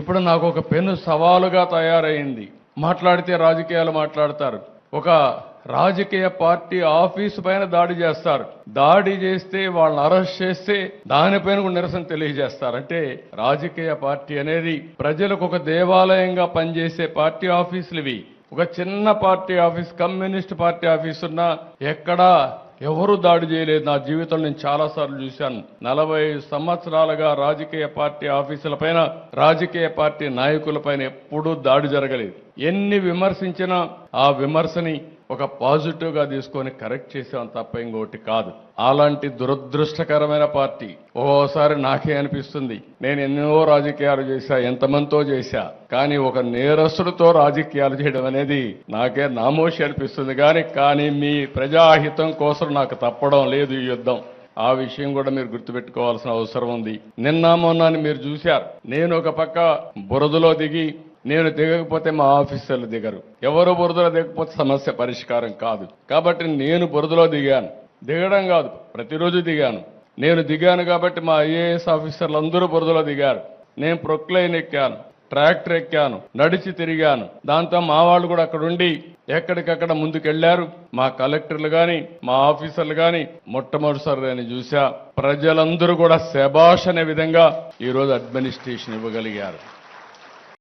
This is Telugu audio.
ఇప్పుడు నాకు ఒక పెను సవాలుగా తయారైంది. మాట్లాడితే రాజకీయాలు మాట్లాడతారు. ఒక రాజకీయ పార్టీ ఆఫీసు పైన దాడి చేస్తారు. దాడి చేస్తే వాళ్ళని అరెస్ట్ చేస్తే దానిపైన కూడా నిరసన తెలియజేస్తారు. అంటే రాజకీయ పార్టీ అనేది ప్రజలకు ఒక దేవాలయంగా పనిచేసే పార్టీ ఆఫీసులు ఇవి. ఒక చిన్న party office, communist party office ఉన్నా ఎక్కడా ఎవరు దాడి చేయలేదు. నా జీవితంలో నేను చాలాసార్లు చూశాను. 40 సంవత్సరాలుగా రాజకీయ పార్టీ ఆఫీసుల పైన, రాజకీయ పార్టీ నాయకుల పైన ఎప్పుడూ దాడి జరగలేదు. ఎన్ని విమర్శించినా ఆ విమర్శని ఒక పాజిటివ్గా తీసుకొని కరెక్ట్ చేసాం తప్ప ఇంకోటి కాదు. అలాంటి దురదృష్టకరమైన పార్టీ ఓసారి నాకే అనిపిస్తుంది, నేను ఎన్నో రాజకీయాలు చేశా, ఎంతమందితో చేశా, కానీ ఒక నేరస్తుడితో రాజకీయాలు చేయడం అనేది నాకే నామోషి అనిపిస్తుంది. కానీ మీ ప్రజాహితం కోసం నాకు తప్పడం లేదు ఈ యుద్ధం. ఆ విషయం కూడా మీరు గుర్తుపెట్టుకోవాల్సిన అవసరం ఉంది. నిన్న మొన్న మీరు చూశారు, నేను ఒక పక్క బురదలో దిగి, నేను దిగకపోతే మా ఆఫీసర్లు దిగరు. ఎవరు బురదలో దిగకపోతే సమస్య పరిష్కారం కాదు. కాబట్టి నేను బురదలో దిగాను. దిగడం కాదు, ప్రతిరోజు దిగాను. నేను దిగాను కాబట్టి మా ఐఏఎస్ ఆఫీసర్లు అందరూ బురదలో దిగారు. నేను ప్రొక్లైన్ ఎక్కాను, ట్రాక్టర్ ఎక్కాను, నడిచి తిరిగాను. దాంతో మా వాళ్ళు కూడా అక్కడ ఉండి ఎక్కడికక్కడ ముందుకెళ్లారు. మా కలెక్టర్లు కానీ, మా ఆఫీసర్లు కానీ మొట్టమొదటిసారి నేను చూసా. ప్రజలందరూ కూడా శభాష్ అనే విధంగా ఈరోజు అడ్మినిస్ట్రేషన్ ఇవ్వగలిగారు.